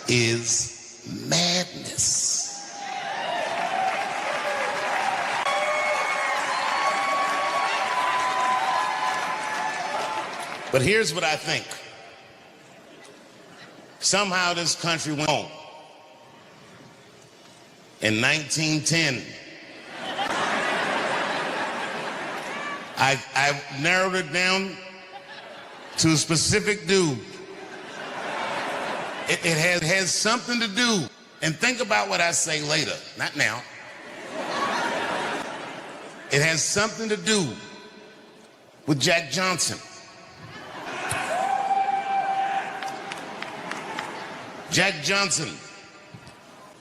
is madness. But here's what I think. Somehow this country went on. In 1910, I narrowed it down to a specific dude. It has something to do, and think about what I say later, not now. It has something to do with Jack Johnson. Jack Johnson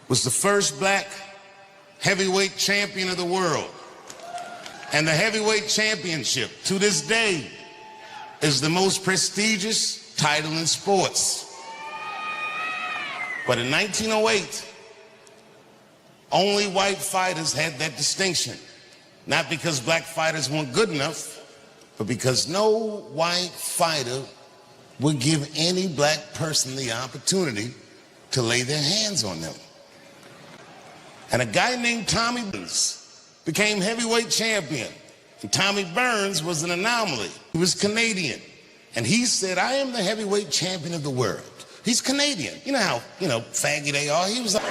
was the first black heavyweight champion of the world. And the heavyweight championship, to this day, is the most prestigious title in sports. But in 1908, only white fighters had that distinction. Not because black fighters weren't good enough, but because no white fighter would give any black person the opportunity to lay their hands on them. And a guy named Tommy Burns became heavyweight champion. And Tommy Burns was an anomaly. He was Canadian. And he said, I am the heavyweight champion of the world. He's Canadian. You know how, faggy they are. He was like...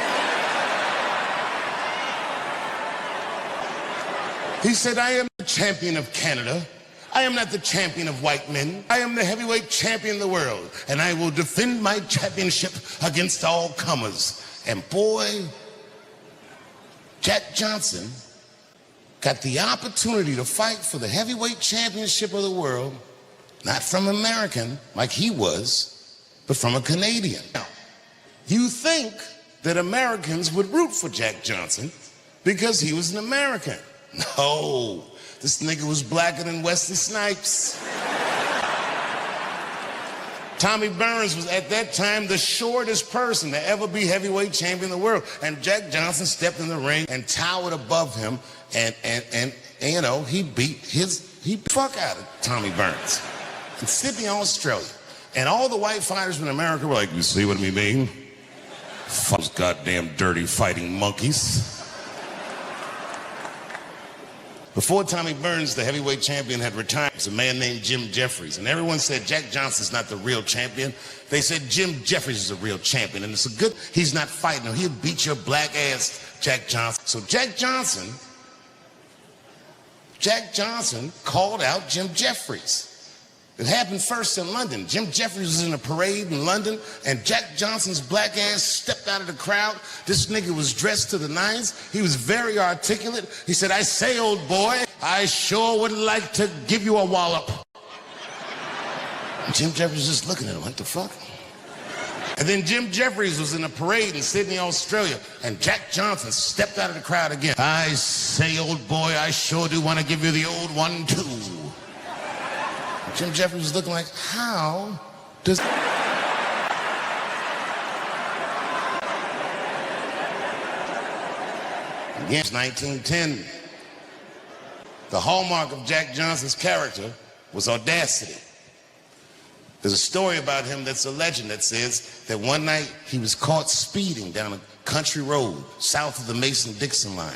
He said, I am the champion of Canada. I am not the champion of white men. I am the heavyweight champion of the world. And I will defend my championship against all comers. And boy, Jack Johnson got the opportunity to fight for the heavyweight championship of the world, not from an American like he was, but from a Canadian. Now, you think that Americans would root for Jack Johnson because he was an American. No, this nigga was blacker than Wesley Snipes. Tommy Burns was at that time the shortest person to ever be heavyweight champion of the world. And Jack Johnson stepped in the ring and towered above him and he beat the fuck out of Tommy Burns in Sydney, Australia. And all the white fighters in America were like, you see what we mean? Fuck those goddamn dirty fighting monkeys. Before Tommy Burns, the heavyweight champion, had retired, it was a man named Jim Jeffries. And everyone said Jack Johnson's not the real champion. They said Jim Jeffries is a real champion. And it's a good, he's not fighting him. He'll beat your black ass, Jack Johnson. So Jack Johnson called out Jim Jeffries. It happened first in London. Jim Jeffries was in a parade in London, and Jack Johnson's black ass stepped out of the crowd. This nigga was dressed to the nines. He was very articulate. He said, I say, old boy, I sure would like to give you a wallop. And Jim Jeffries was just looking at him, what the fuck? And then Jim Jeffries was in a parade in Sydney, Australia, and Jack Johnson stepped out of the crowd again. I say, old boy, I sure do want to give you the old one, too. Jim Jeffries was looking like, how does... Again, it's 1910. The hallmark of Jack Johnson's character was audacity. There's a story about him that's a legend that says that one night he was caught speeding down a country road south of the Mason-Dixon line.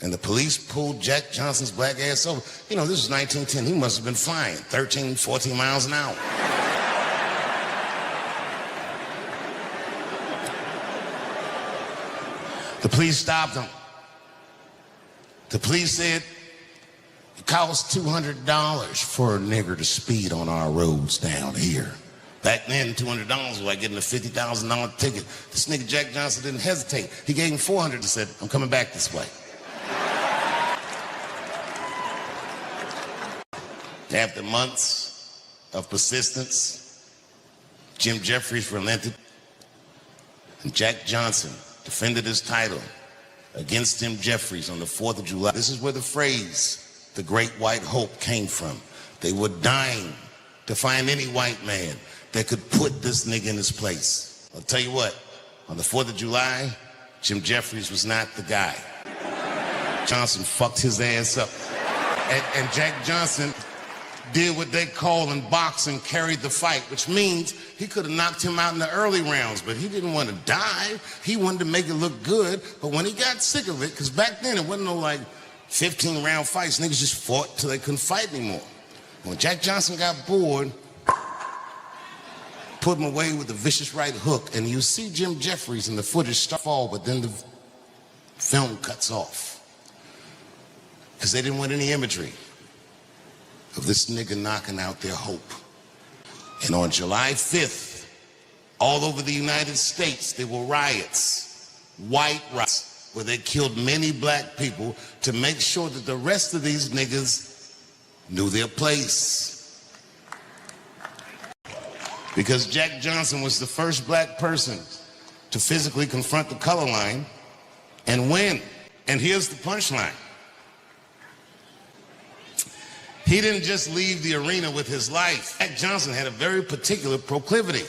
And the police pulled Jack Johnson's black ass over. You know, this was 1910. He must have been flying 13, 14 miles an hour. The police stopped him. The police said, it costs $200 for a nigger to speed on our roads down here. Back then, $200 was like getting a $50,000 ticket. This nigga Jack Johnson didn't hesitate. He gave him $400 and said, I'm coming back this way. After months of persistence, Jim Jeffries relented, and Jack Johnson defended his title against Jim Jeffries on the 4th of July. This is where the phrase, the Great White Hope, came from. They were dying to find any white man that could put this nigga in his place. I'll tell you what, on the 4th of July, Jim Jeffries was not the guy. Johnson fucked his ass up. And Jack Johnson did what they call in boxing, carried the fight, which means he could have knocked him out in the early rounds, but he didn't want to die. He wanted to make it look good. But when he got sick of it, because back then it wasn't no like 15-round fights, niggas just fought till they couldn't fight anymore. When Jack Johnson got bored, put him away with a vicious right hook, and you see Jim Jeffries in the footage start fall, but then the film cuts off because they didn't want any imagery of this nigga knocking out their hope. And on July 5th, all over the United States, there were riots, white riots, where they killed many black people to make sure that the rest of these niggas knew their place. Because Jack Johnson was the first black person to physically confront the color line and win. And here's the punchline. He didn't just leave the arena with his life. Jack Johnson had a very particular proclivity.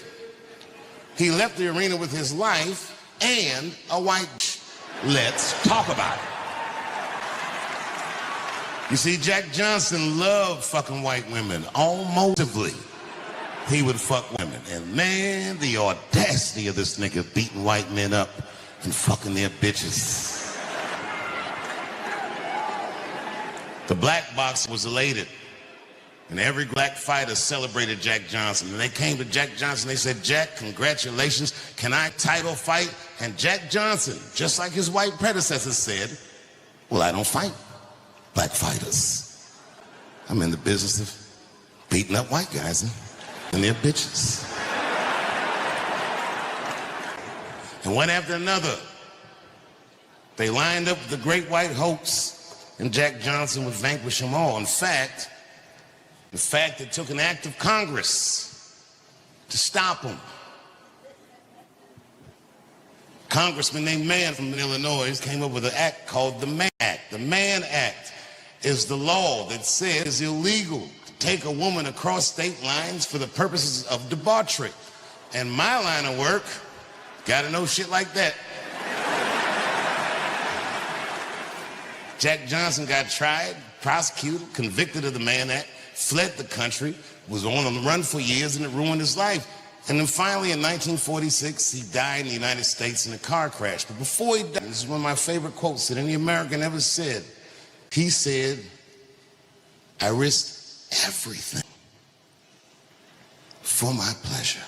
He left the arena with his life and a white. Let's talk about it. You see, Jack Johnson loved fucking white women, almotively. He would fuck women. And man, the audacity of this nigga beating white men up and fucking their bitches. The black boxer was elated. And every black fighter celebrated Jack Johnson. And they came to Jack Johnson, they said, Jack, congratulations, can I title fight? And Jack Johnson, just like his white predecessors said, well, I don't fight black fighters. I'm in the business of beating up white guys and their bitches. And one after another, they lined up the great white hoax, and Jack Johnson would vanquish them all. In fact, it took an act of Congress to stop him. Congressman named Mann from Illinois came up with an act called the Mann Act. The Mann Act is the law that says it's illegal to take a woman across state lines for the purposes of debauchery. And my line of work, gotta know shit like that. Jack Johnson got tried, prosecuted, convicted of the Mann Act, fled the country, was on the run for years, and it ruined his life. And then finally in 1946, he died in the United States in a car crash. But before he died, this is one of my favorite quotes that any American ever said. He said, I risked everything for my pleasure.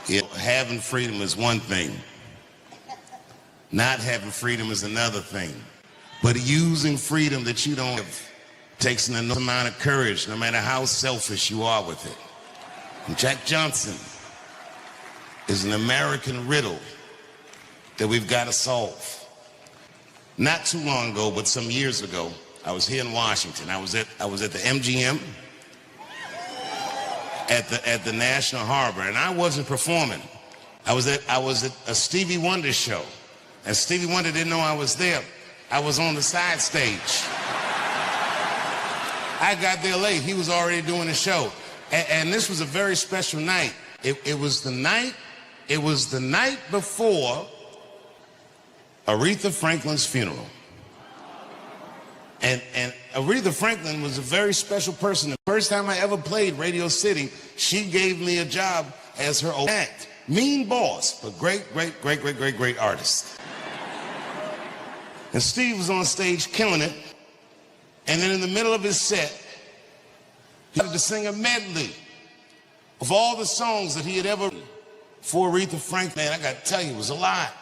Yeah, having freedom is one thing. Not having freedom is another thing. But using freedom that you don't have takes an enormous amount of courage, no matter how selfish you are with it. And Jack Johnson is an American riddle that we've got to solve. Not too long ago, but some years ago, I was here in Washington. I was at the MGM at the National Harbor, and I wasn't performing. I was at a Stevie Wonder show, and Stevie Wonder didn't know I was there. I was on the side stage. I got there late. He was already doing the show, and this was a very special night. It was the night before Aretha Franklin's funeral. And Aretha Franklin was a very special person. The first time I ever played Radio City, she gave me a job as her old act. Mean boss, but great artist. And Steve was on stage killing it. And then in the middle of his set, he had to sing a medley of all the songs that he had ever written for Aretha Franklin. Man, I got to tell you, it was a lot.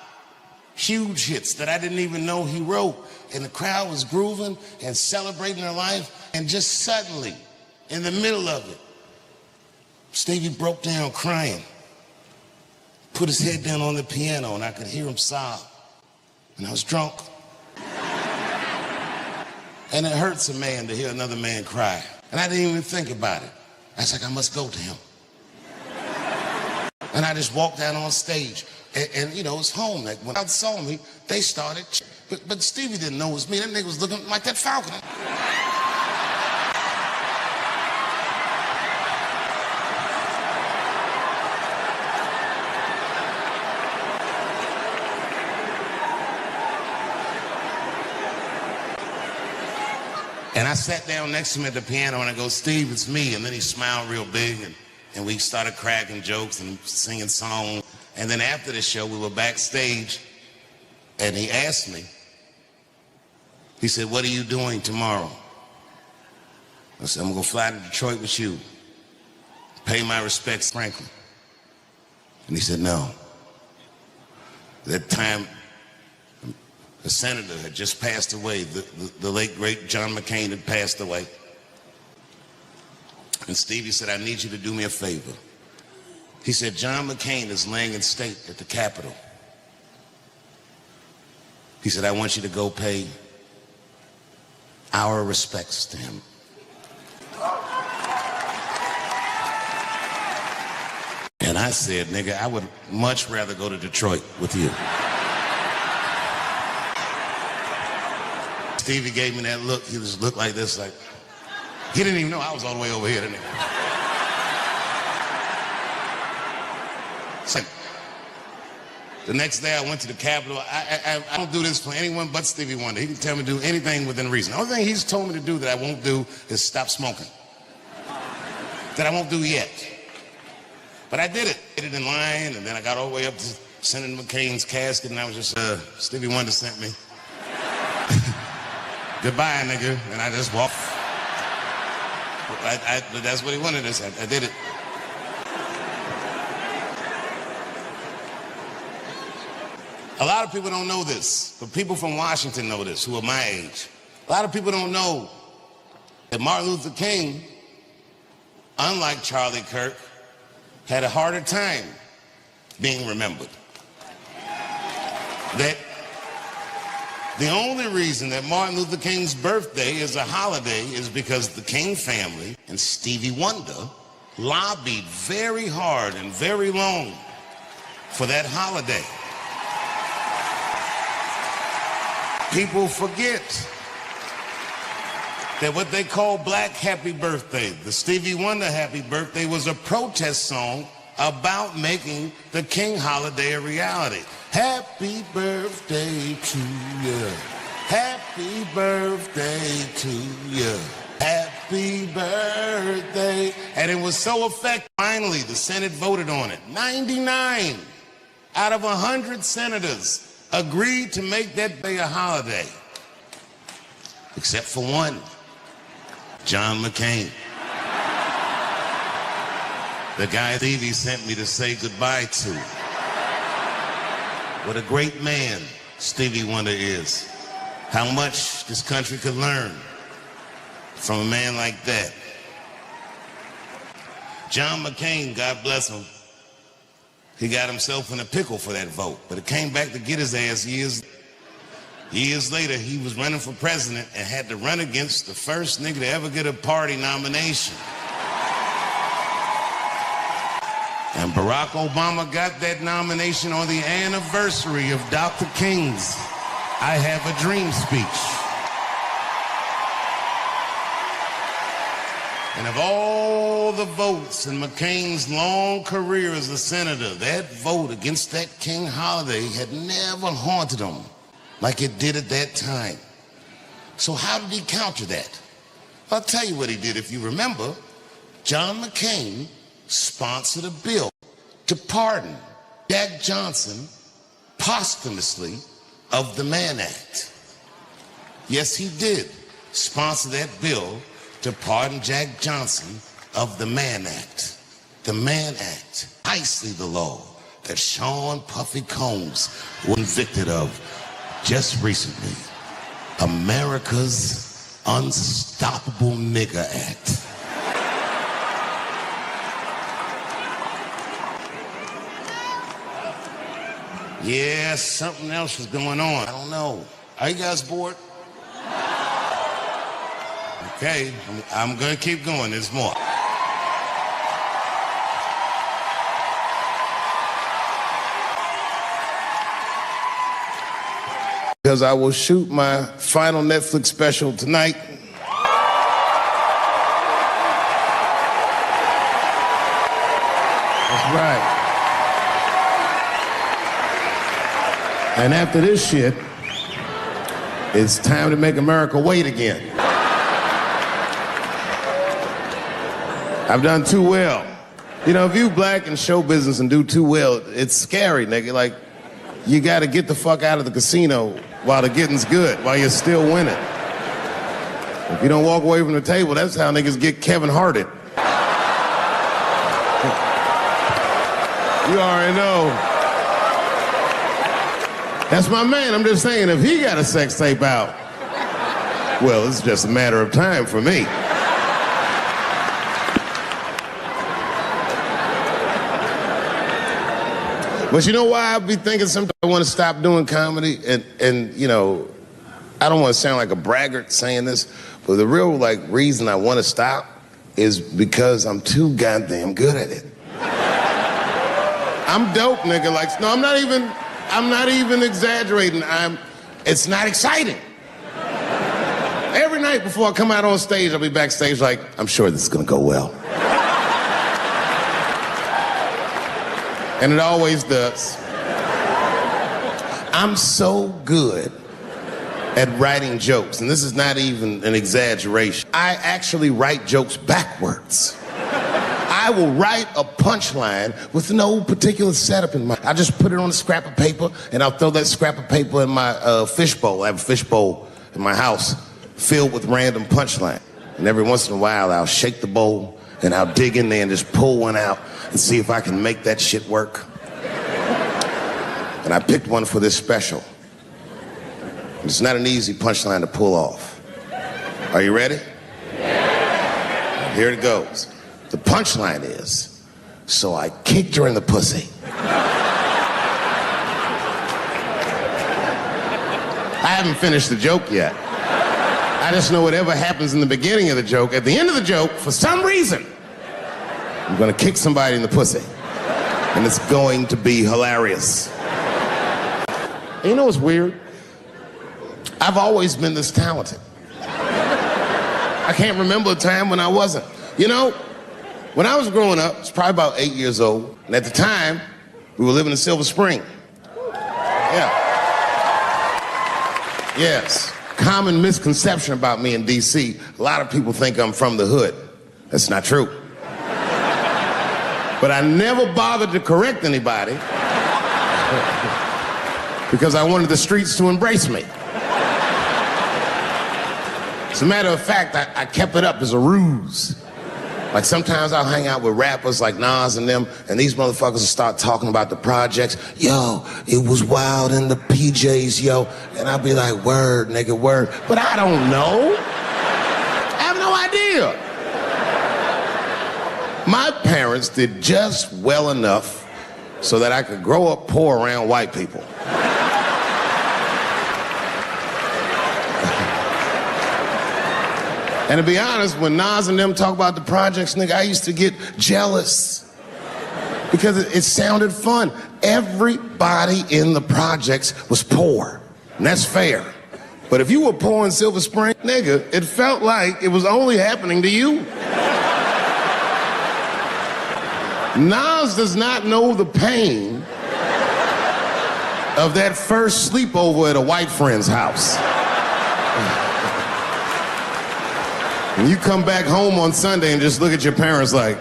Huge hits that I didn't even know he wrote. And the crowd was grooving and celebrating her life. And just suddenly, in the middle of it, Stevie broke down crying, put his head down on the piano, and I could hear him sob. And I was drunk. And it hurts a man to hear another man cry. And I didn't even think about it. I was like, I must go to him. And I just walked out on stage. And you know, it's home. Like, when I saw me, they started. But Stevie didn't know it was me. That nigga was looking like that falcon. And I sat down next to him at the piano and I go, Steve, it's me. And then he smiled real big and we started cracking jokes and singing songs. And then after the show, we were backstage and he asked me, he said, what are you doing tomorrow? I said, I'm gonna fly to Detroit with you. Pay my respects, Franklin. And he said, no. That time, the senator had just passed away. The late, great John McCain had passed away. And Stevie said, I need you to do me a favor. He said, John McCain is laying in state at the Capitol. He said, I want you to go pay our respects to him. And I said, nigga, I would much rather go to Detroit with you. Stevie gave me that look. He just looked like this, like, he didn't even know I was all the way over here, didn't he? It's like, the next day I went to the Capitol. I don't do this for anyone but Stevie Wonder. He can tell me to do anything within reason. The only thing he's told me to do that I won't do is stop smoking. That I won't do yet. But I did it. I did it in line, and then I got all the way up to Senator McCain's casket, and I was just, Stevie Wonder sent me. Goodbye, nigga. And I just walked. That's what he wanted us. I did it. A lot of people don't know this, but people from Washington know this, who are my age. A lot of people don't know that Martin Luther King, unlike Charlie Kirk, had a harder time being remembered. That the only reason that Martin Luther King's birthday is a holiday is because the King family and Stevie Wonder lobbied very hard and very long for that holiday. People forget that what they call Black Happy Birthday, the Stevie Wonder Happy Birthday, was a protest song about making the King holiday a reality. Happy birthday to you. Happy birthday to you. Happy birthday. And it was so effective. Finally, the Senate voted on it. 99 out of 100 senators agreed to make that day a holiday. Except for one, John McCain. The guy Stevie sent me to say goodbye to. What a great man Stevie Wonder is. How much this country could learn from a man like that. John McCain, God bless him, he got himself in a pickle for that vote, but it came back to get his ass years later. He was running for president and had to run against the first nigga to ever get a party nomination. And Barack Obama got that nomination on the anniversary of Dr. King's I Have a Dream speech. And of all the votes in McCain's long career as a senator, that vote against that King holiday had never haunted him like it did at that time. So how did he counter that? I'll tell you what he did. If you remember, John McCain sponsored a bill to pardon Jack Johnson posthumously of the Mann Act. Yes, he did sponsor that bill to pardon Jack Johnson of the Mann Act. The Mann Act, precisely the law that Sean Puffy Combs was convicted of just recently. America's Unstoppable Nigger Act. Yeah, something else was going on. I don't know. Are you guys bored? Okay, I'm gonna keep going. There's more. Because I will shoot my final Netflix special tonight. That's right. And after this shit, it's time to make America wait again. I've done too well. You know, if you black in show business and do too well, it's scary, nigga. Like, you gotta get the fuck out of the casino while the getting's good, while you're still winning. If you don't walk away from the table, that's how niggas get Kevin Harted. You already know. That's my man. I'm just saying, if he got a sex tape out, well, it's just a matter of time for me. But you know why I be thinking sometimes I want to stop doing comedy? And you know, I don't want to sound like a braggart saying this, but the real reason I want to stop is because I'm too goddamn good at it. I'm dope, nigga. No, I'm not even exaggerating. It's not exciting. Every night before I come out on stage, I'll be backstage like, I'm sure this is gonna go well. And it always does. I'm so good at writing jokes, and this is not even an exaggeration. I actually write jokes backwards. I will write a punchline with no particular setup in mind. I just put it on a scrap of paper, and I'll throw that scrap of paper in my fishbowl. I have a fishbowl in my house filled with random punchline. And every once in a while, I'll shake the bowl, and I'll dig in there and just pull one out and see if I can make that shit work. And I picked one for this special. It's not an easy punchline to pull off. Are you ready? Yeah. Here it goes. The punchline is, so I kicked her in the pussy. I haven't finished the joke yet. I just know whatever happens in the beginning of the joke, at the end of the joke, for some reason, I'm gonna kick somebody in the pussy. And it's going to be hilarious. And you know what's weird? I've always been this talented. I can't remember a time when I wasn't. You know, when I was growing up, I was probably about 8 years old, and at the time, we were living in Silver Spring. Yeah. Yes. Common misconception about me in D.C. A lot of people think I'm from the hood. That's not true. But I never bothered to correct anybody because I wanted the streets to embrace me. As a matter of fact, I kept it up as a ruse. Like sometimes I'll hang out with rappers like Nas and them, and these motherfuckers will start talking about the projects. Yo, it was wild in the PJs, yo. And I'll be like, word, nigga, word. But I don't know. I have no idea. My parents did just well enough so that I could grow up poor around white people. And to be honest, when Nas and them talk about the projects, nigga, I used to get jealous because it sounded fun. Everybody in the projects was poor, and that's fair. But if you were poor in Silver Spring, nigga, it felt like it was only happening to you. Nas does not know the pain of that first sleepover at a white friend's house. And you come back home on Sunday and just look at your parents like,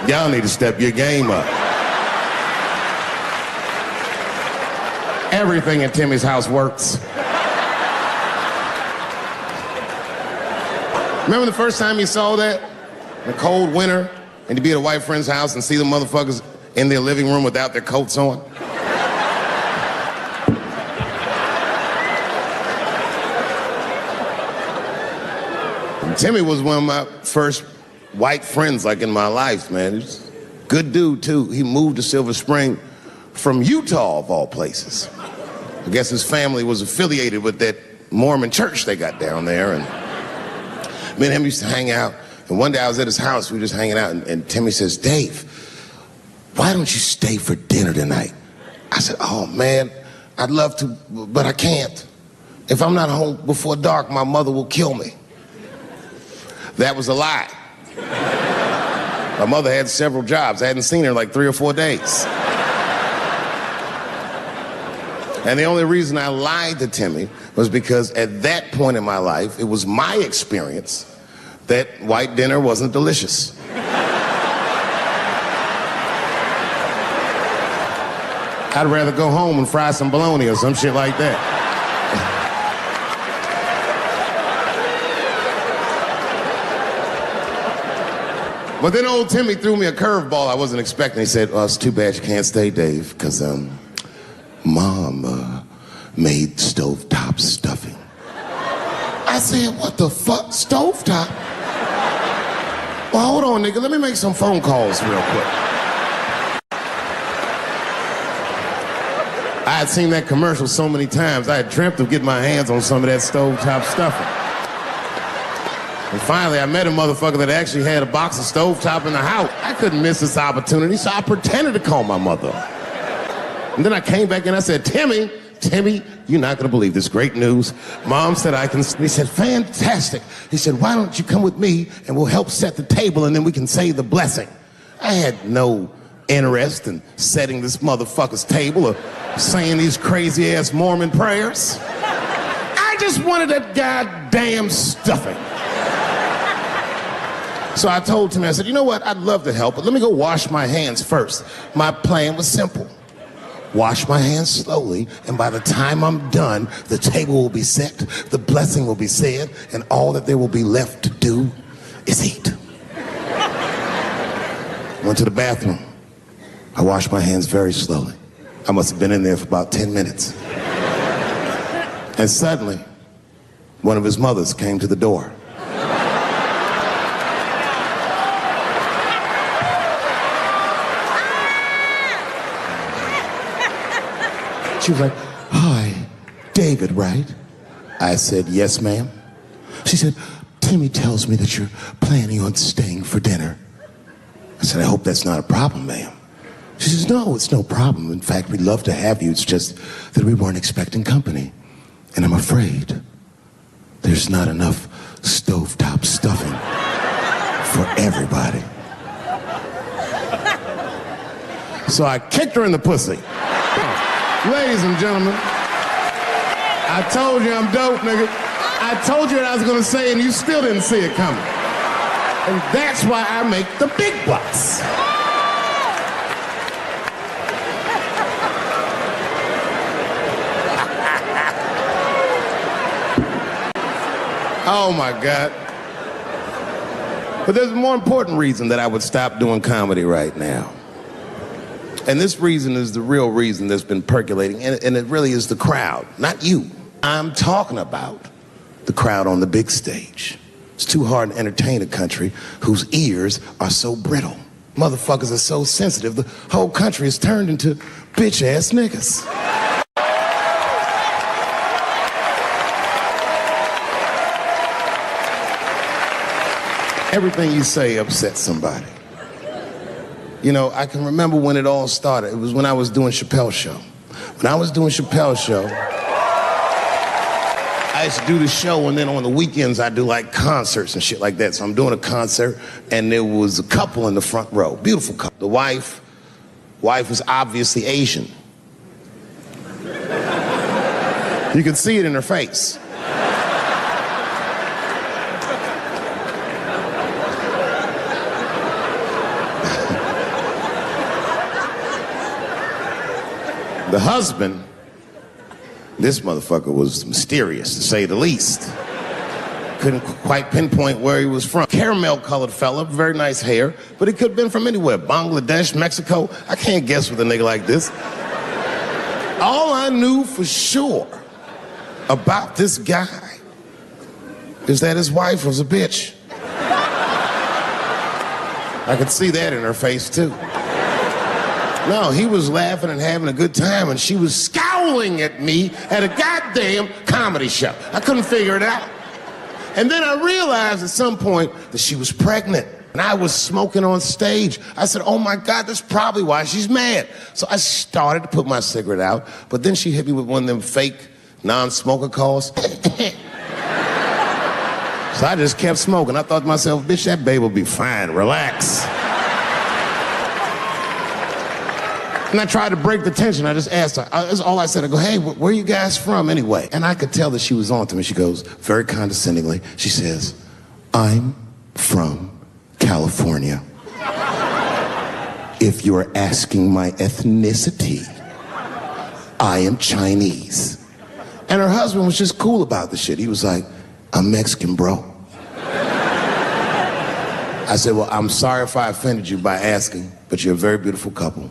y'all need to step your game up. Everything in Timmy's house works. Remember the first time you saw that? In a cold winter, and to be at a white friend's house and see the motherfuckers in their living room without their coats on? Timmy was one of my first white friends, like, in my life, man. He's a good dude, too. He moved to Silver Spring from Utah, of all places. I guess his family was affiliated with that Mormon church they got down there, and me and him used to hang out. And one day I was at his house, we were just hanging out, and Timmy says, Dave, why don't you stay for dinner tonight? I said, oh, man, I'd love to, but I can't. If I'm not home before dark, my mother will kill me. That was a lie. My mother had several jobs. I hadn't seen her in like 3 or 4 days. And the only reason I lied to Timmy was because at that point in my life, it was my experience that white dinner wasn't delicious. I'd rather go home and fry some bologna or some shit like that. But then old Timmy threw me a curveball I wasn't expecting. He said, "Well, it's too bad you can't stay, Dave, because Mom made stovetop stuffing." I said, "What the fuck? Stovetop?" Well, hold on, nigga. Let me make some phone calls real quick. I had seen that commercial so many times, I had dreamt of getting my hands on some of that stovetop stuffing. And finally, I met a motherfucker that actually had a box of stovetop in the house. I couldn't miss this opportunity, so I pretended to call my mother. And then I came back and I said, Timmy, you're not gonna believe this great news. Mom said I can." He said, "Fantastic." He said, "Why don't you come with me and we'll help set the table and then we can say the blessing." I had no interest in setting this motherfucker's table or saying these crazy ass Mormon prayers. I just wanted that goddamn stuffing. So I told Timmy, I said, "You know what? I'd love to help, but let me go wash my hands first." My plan was simple. Wash my hands slowly, and by the time I'm done, the table will be set, the blessing will be said, and all that there will be left to do is eat. Went to the bathroom. I washed my hands very slowly. I must have been in there for about 10 minutes. And suddenly, one of his mothers came to the door. She was like, "Hi, David, right?" I said, "Yes, ma'am." She said, "Timmy tells me that you're planning on staying for dinner." I said, "I hope that's not a problem, ma'am." She says, "No, it's no problem. In fact, we'd love to have you. It's just that we weren't expecting company. And I'm afraid there's not enough stovetop stuffing for everybody." So I kicked her in the pussy. Ladies and gentlemen, I told you I'm dope, nigga. I told you what I was gonna say and you still didn't see it coming. And that's why I make the big bucks. Oh my God. But there's a more important reason that I would stop doing comedy right now. And this reason is the real reason that's been percolating, and it really is the crowd, not you. I'm talking about the crowd on the big stage. It's too hard to entertain a country whose ears are so brittle. Motherfuckers are so sensitive, the whole country is turned into bitch-ass niggas. Everything you say upsets somebody. You know, I can remember when it all started. It was when I was doing Chappelle show. When I was doing Chappelle show, I used to do the show, and then on the weekends I do like concerts and shit like that. So I'm doing a concert, and there was a couple in the front row, beautiful couple. The wife was obviously Asian. You could see it in her face. The husband, this motherfucker was mysterious, to say the least. Couldn't quite pinpoint where he was from. Caramel-colored fella, very nice hair, but he could have been from anywhere. Bangladesh, Mexico. I can't guess with a nigga like this. All I knew for sure about this guy is that his wife was a bitch. I could see that in her face, too. No, he was laughing and having a good time, and she was scowling at me at a goddamn comedy show. I couldn't figure it out. And then I realized at some point that she was pregnant, and I was smoking on stage. I said, "Oh my God, that's probably why she's mad." So I started to put my cigarette out, but then she hit me with one of them fake non-smoker calls. So I just kept smoking. I thought to myself, bitch, that babe will be fine, relax. And I tried to break the tension. I just asked her. That's all I said. I go, "Hey, where are you guys from anyway?" And I could tell that she was on to me. She goes, very condescendingly, she says, "I'm from California. If you're asking my ethnicity, I am Chinese. And her husband was just cool about the shit. He was like, I'm Mexican, bro. I said, well, I'm sorry if I offended you by asking, but you're a very beautiful couple.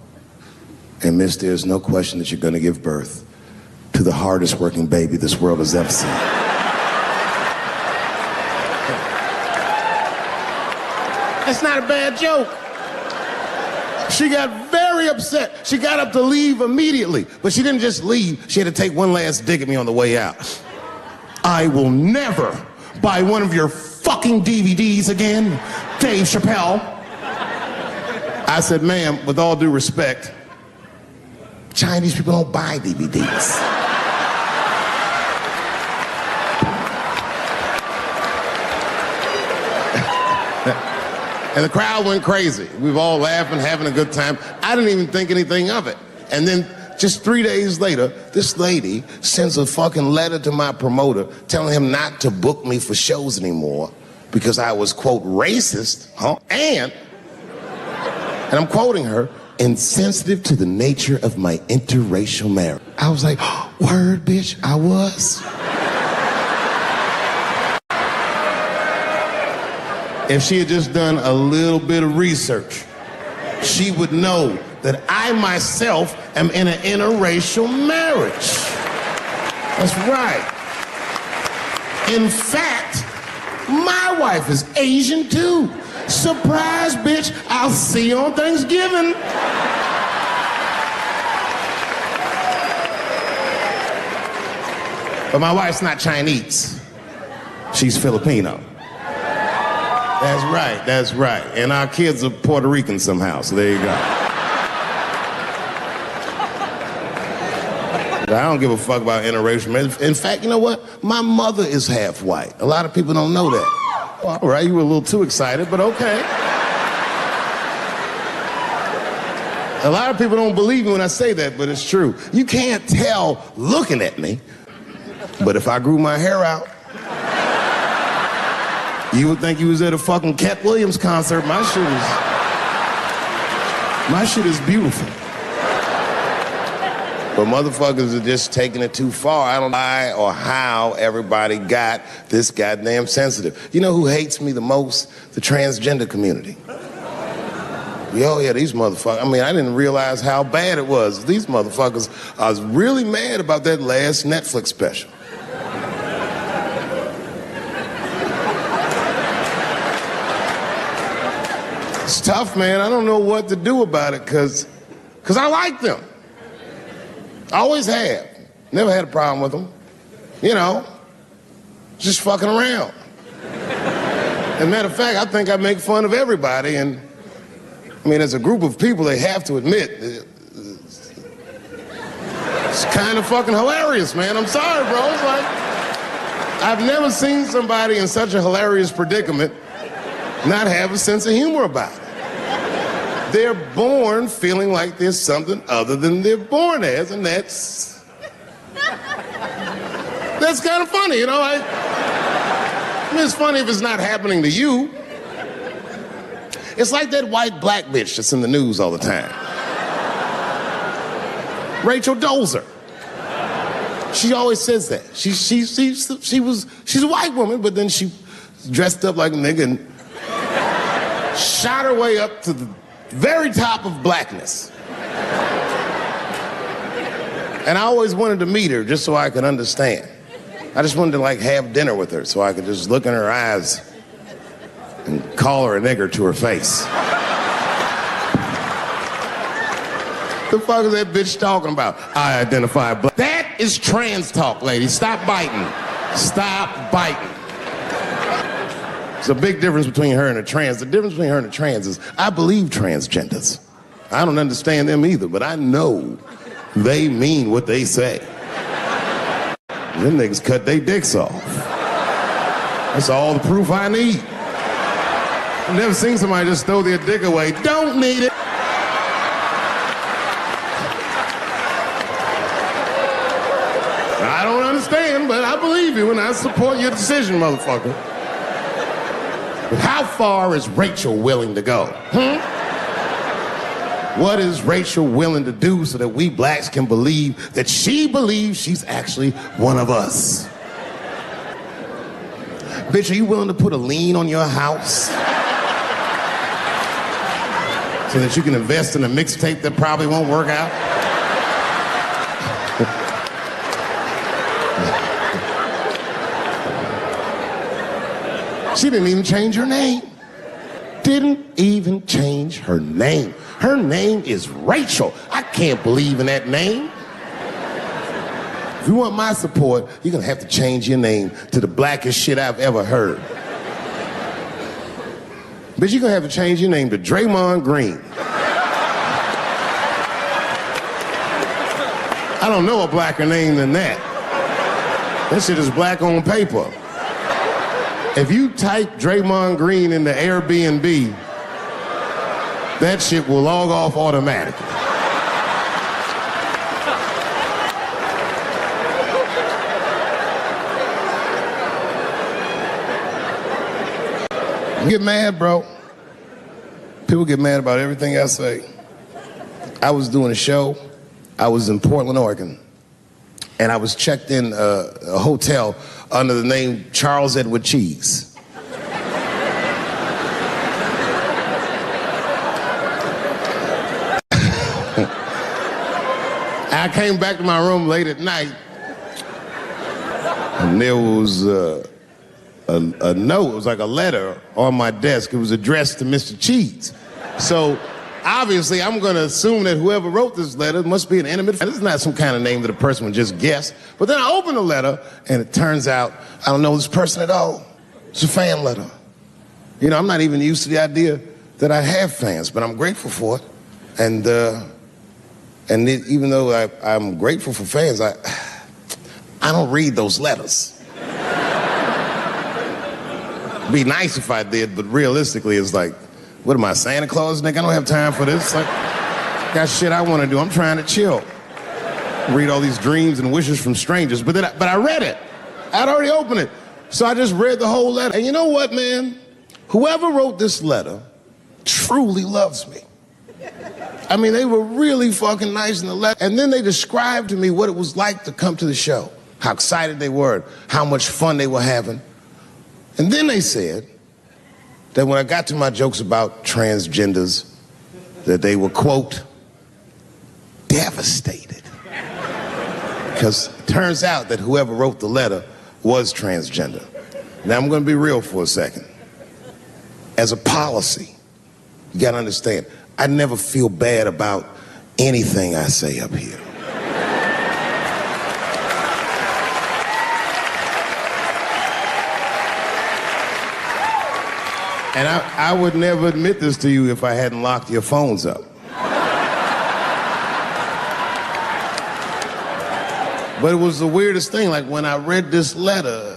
And miss, there's no question that you're gonna give birth to the hardest working baby this world has ever seen. That's not a bad joke. She got very upset. She got up to leave immediately, but she didn't just leave. She had to take one last dig at me on the way out. I will never buy one of your fucking DVDs again, Dave Chappelle. I said, ma'am, with all due respect, Chinese people don't buy DVDs. And the crowd went crazy. We were all laughing, having a good time. I didn't even think anything of it. And then just 3 days later, this lady sends a fucking letter to my promoter telling him not to book me for shows anymore because I was, quote, racist, and I'm quoting her, insensitive to the nature of my interracial marriage. I was like, word, bitch, I was. If she had just done a little bit of research, she would know that I myself am in an interracial marriage. That's right. In fact, my wife is Asian too. Surprise, bitch, I'll see you on Thanksgiving. But my wife's not Chinese. She's Filipino. That's right. And our kids are Puerto Rican somehow, so there you go. But I don't give a fuck about interracial marriage. In fact, you know what? My mother is half white. A lot of people don't know that. Well, all right, you were a little too excited, but okay. A lot of people don't believe me when I say that, but it's true. You can't tell looking at me, but if I grew my hair out, you would think you was at a fucking Cat Williams concert. My shit is beautiful. But motherfuckers are just taking it too far. I don't know why or how everybody got this goddamn sensitive. You know who hates me the most? The transgender community. Oh yeah, these motherfuckers. I mean, I didn't realize how bad it was. These motherfuckers, I was really mad about that last Netflix special. It's tough, man. I don't know what to do about it because I like them. I always have. Never had a problem with them. You know, just fucking around. As a matter of fact, I think I make fun of everybody. And I mean, as a group of people, they have to admit it's kind of fucking hilarious, man. I'm sorry, bro. It's like, I've never seen somebody in such a hilarious predicament not have a sense of humor about it. They're born feeling like there's something other than they're born as, and that's kind of funny, you know? I mean, it's funny if it's not happening to you. It's like that white black bitch that's in the news all the time. Rachel Dolezal. She always says that. She's a white woman, but then she dressed up like a nigga and shot her way up to the very top of blackness. And I always wanted to meet her just so I could understand. I just wanted to like have dinner with her so I could just look in her eyes and call her a nigger to her face. The fuck is that bitch talking about? I identify black. That is trans talk, ladies. Stop biting. Stop biting. There's a big difference between her and a trans. The difference between her and a trans is I believe transgenders. I don't understand them either, but I know they mean what they say. Them niggas cut their dicks off. That's all the proof I need. I've never seen somebody just throw their dick away. Don't need it. I don't understand, but I believe you and I support your decision, motherfucker. But how far is Rachel willing to go? What is Rachel willing to do so that we blacks can believe that she believes she's actually one of us? Bitch, are you willing to put a lien on your house so that you can invest in a mixtape that probably won't work out? She didn't even change her name. Didn't even change her name. Her name is Rachel. I can't believe in that name. If you want my support, you're gonna have to change your name to the blackest shit I've ever heard. Bitch, you're gonna have to change your name to Draymond Green. I don't know a blacker name than that. That shit is black on paper. If you type Draymond Green into Airbnb, that shit will log off automatically. You get mad, bro. People get mad about everything I say. I was doing a show. I was in Portland, Oregon. And I was checked in a hotel under the name Charles Edward Cheese. I came back to my room late at night, and there was a note. It was like a letter on my desk. It was addressed to Mr. Cheese. So obviously, I'm going to assume that whoever wrote this letter must be an intimate friend. This is not some kind of name that a person would just guess. But then I open the letter, and it turns out I don't know this person at all. It's a fan letter. You know, I'm not even used to the idea that I have fans, but I'm grateful for it. And even though I'm grateful for fans, I don't read those letters. It'd be nice if I did, but realistically, it's like, what am I, Santa Claus, nigga? I don't have time for this. Like, got shit I want to do. I'm trying to chill. Read all these dreams and wishes from strangers. But I read it. I'd already opened it. So I just read the whole letter. And you know what, man? Whoever wrote this letter truly loves me. I mean, they were really fucking nice in the letter. And then they described to me what it was like to come to the show, how excited they were, how much fun they were having. And then they said that when I got to my jokes about transgenders, that they were, quote, devastated. Because it turns out that whoever wrote the letter was transgender. Now, I'm going to be real for a second. As a policy, you got to understand, I never feel bad about anything I say up here. And I would never admit this to you if I hadn't locked your phones up. But it was the weirdest thing. Like, when I read this letter,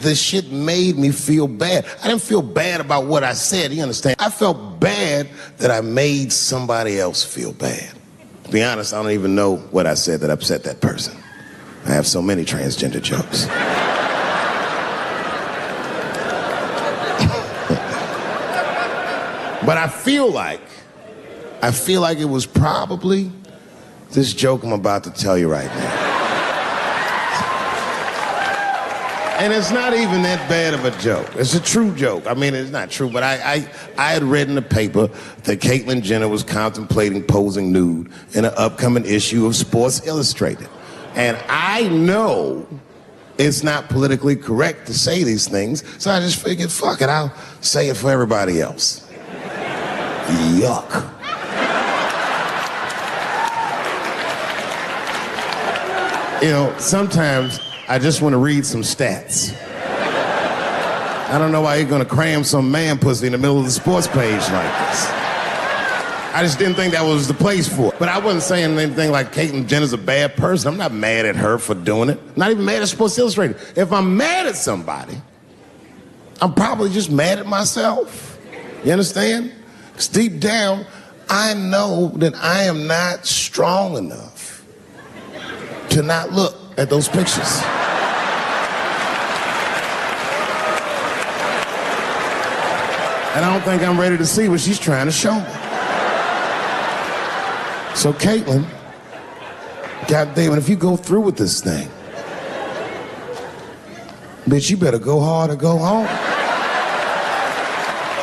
the shit made me feel bad. I didn't feel bad about what I said, you understand? I felt bad that I made somebody else feel bad. To be honest, I don't even know what I said that upset that person. I have so many transgender jokes. But I feel like it was probably this joke I'm about to tell you right now. And it's not even that bad of a joke. It's a true joke. I mean, it's not true, but I had read in the paper that Caitlyn Jenner was contemplating posing nude in an upcoming issue of Sports Illustrated. And I know it's not politically correct to say these things, so I just figured, fuck it, I'll say it for everybody else. Yuck. You know, sometimes I just want to read some stats. I don't know why you're going to cram some man pussy in the middle of the sports page like this. I just didn't think that was the place for it. But I wasn't saying anything like Caitlyn Jenner's a bad person. I'm not mad at her for doing it. I'm not even mad at Sports Illustrated. If I'm mad at somebody, I'm probably just mad at myself. You understand? Because deep down, I know that I am not strong enough to not look at those pictures. And I don't think I'm ready to see what she's trying to show me. So Caitlin, goddamn it, if you go through with this thing, bitch, you better go hard or go home.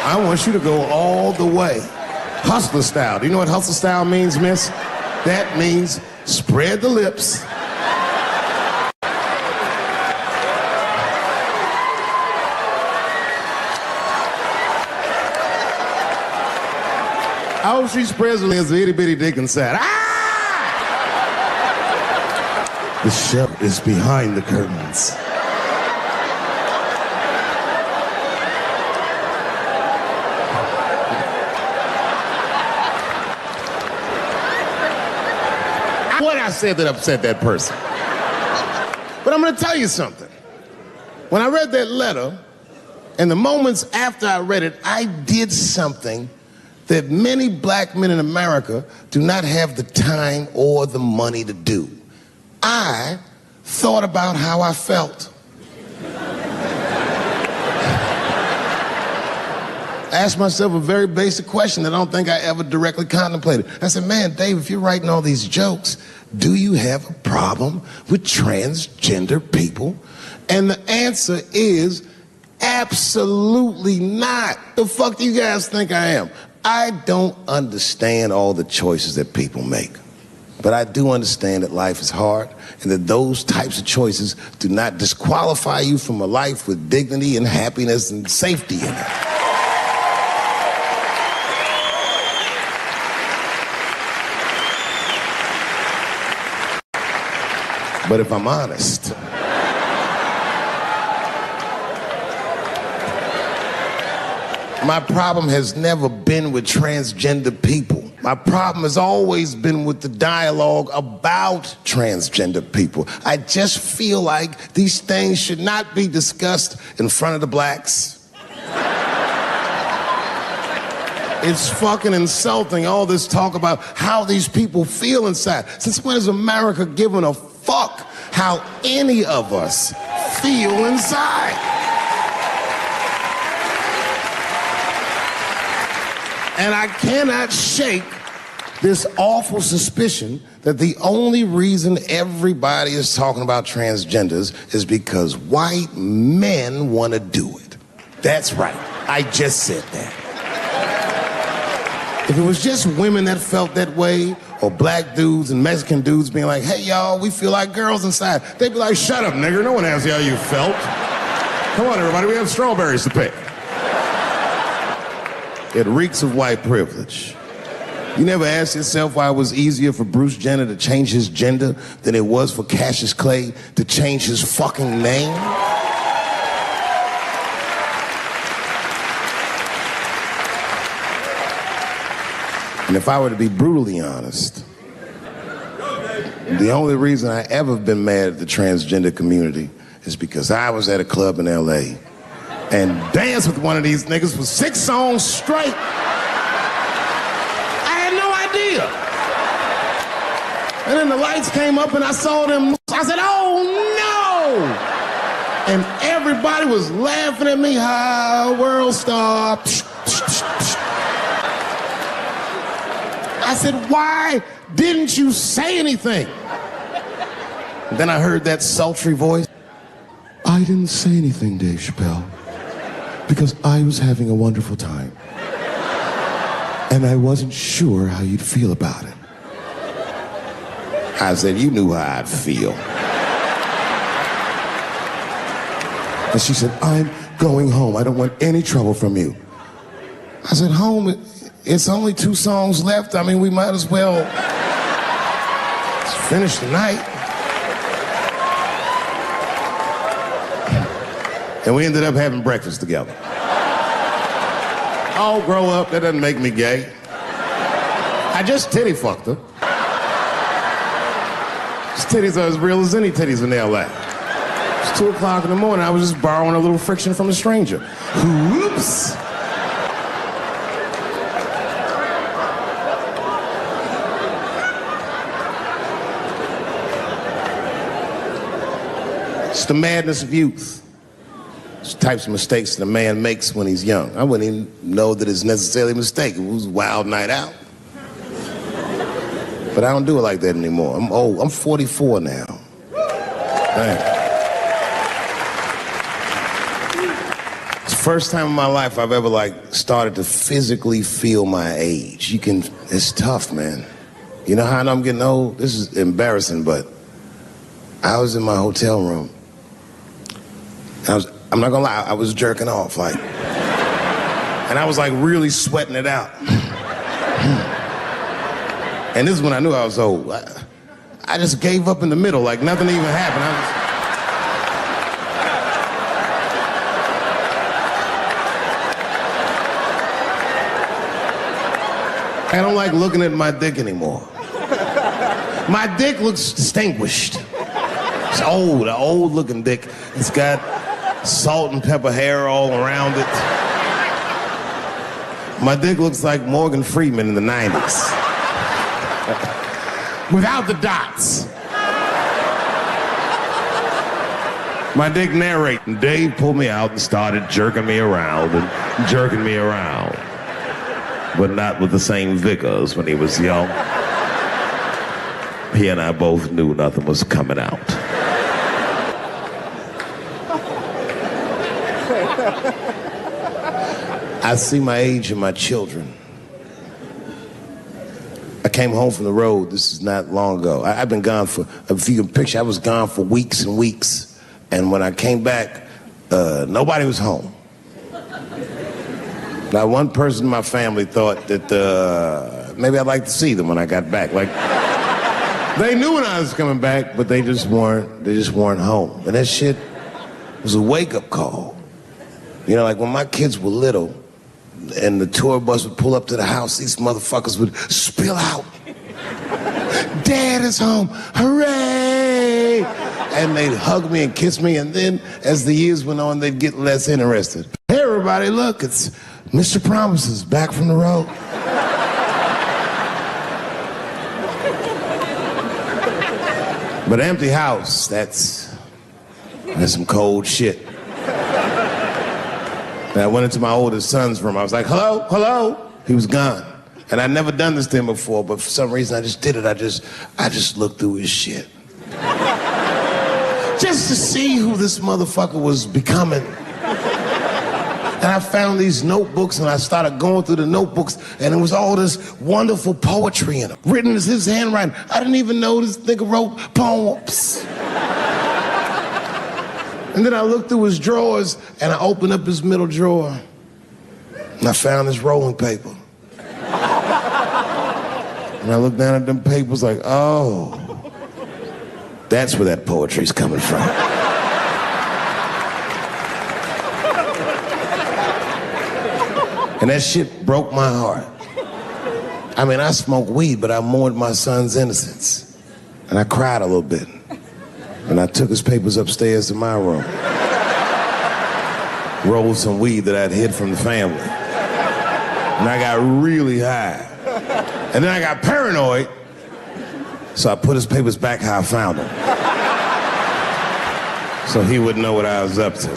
I want you to go all the way. Hustler style. Do you know what hustler style means, miss? That means spread the lips. I hope she spreads her lips, itty bitty dick inside. Ah! The chef is behind the curtains. What I said that upset that person. But I'm gonna tell you something. When I read that letter, and the moments after I read it, I did something that many black men in America do not have the time or the money to do. I thought about how I felt. I asked myself a very basic question that I don't think I ever directly contemplated. I said, man, Dave, if you're writing all these jokes, do you have a problem with transgender people? And the answer is absolutely not. The fuck do you guys think I am? I don't understand all the choices that people make. But I do understand that life is hard and that those types of choices do not disqualify you from a life with dignity and happiness and safety in it. But if I'm honest, my problem has never been with transgender people. My problem has always been with the dialogue about transgender people. I just feel like these things should not be discussed in front of the blacks. It's fucking insulting, all this talk about how these people feel inside. Since when has America given a fuck how any of us feel inside? And I cannot shake this awful suspicion that the only reason everybody is talking about transgenders is because white men want to do it. That's right. I just said that. If it was just women that felt that way, or black dudes and Mexican dudes being like, hey, y'all, we feel like girls inside, they'd be like, shut up, nigger. No one asked you how you felt. Come on, everybody, we have strawberries to pick. It reeks of white privilege. You never asked yourself why it was easier for Bruce Jenner to change his gender than it was for Cassius Clay to change his fucking name? And if I were to be brutally honest, the only reason I ever been mad at the transgender community is because I was at a club in LA and danced with one of these niggas for 6 songs straight. I had no idea. And then the lights came up and I saw them. I said, oh no! And everybody was laughing at me. Hi, world star. I said, why didn't you say anything? And then I heard that sultry voice. I didn't say anything, Dave Chappelle, because I was having a wonderful time. And I wasn't sure how you'd feel about it. I said, you knew how I'd feel. And she said, I'm going home. I don't want any trouble from you. I said, home? It's only 2 songs left. I mean, we might as well finish the night. And we ended up having breakfast together. Oh, grow up. That doesn't make me gay. I just titty fucked her. His titties are as real as any titties in L.A. It's 2 o'clock in the morning. I was just borrowing a little friction from a stranger. Whoops. It's the madness of youth. It's types of mistakes that a man makes when he's young. I wouldn't even know that it's necessarily a mistake. It was a wild night out. But I don't do it like that anymore. I'm old. I'm 44 now. Dang. It's the first time in my life I've ever started to physically feel my age. It's tough, man. You know how I know I'm getting old? This is embarrassing, but I was in my hotel room. I'm not gonna lie, I was jerking off, and I was really sweating it out. And this is when I knew I was old. I just gave up in the middle, nothing even happened. I don't like looking at my dick anymore. My dick looks distinguished. It's old, an old looking dick. It's got salt and pepper hair all around it. My dick looks like Morgan Freeman in the 90s. Without the dots. My dick narrating. Dave pulled me out and started jerking me around and jerking me around. But not with the same vigor as when he was young. He and I both knew nothing was coming out. I see my age in my children. I came home from the road. This is not long ago. I've been gone for, if you can picture, I was gone for weeks and weeks. And when I came back, nobody was home. Now, one person in my family thought that maybe I'd like to see them when I got back. They knew when I was coming back, but they just weren't home. And that shit was a wake-up call. You know, when my kids were little and the tour bus would pull up to the house, these motherfuckers would spill out. Dad is home, hooray! And they'd hug me and kiss me, and then as the years went on, they'd get less interested. Hey, everybody, look, it's Mr. Promises back from the road. But empty house, that's some cold shit. And I went into my oldest son's room. I was like, hello, hello. He was gone. And I'd never done this to him before, but for some reason I just did it. I just looked through his shit. Just to see who this motherfucker was becoming. And I found these notebooks and I started going through the notebooks and it was all this wonderful poetry in them. Written as his handwriting. I didn't even know this nigga wrote poems. And then I looked through his drawers and I opened up his middle drawer and I found this rolling paper. And I looked down at them papers like, oh, that's where that poetry's coming from. And that shit broke my heart. I mean, I smoked weed, but I mourned my son's innocence. And I cried a little bit. And I took his papers upstairs to my room. Rolled some weed that I'd hid from the family. And I got really high. And then I got paranoid, so I put his papers back how I found them. So he wouldn't know what I was up to.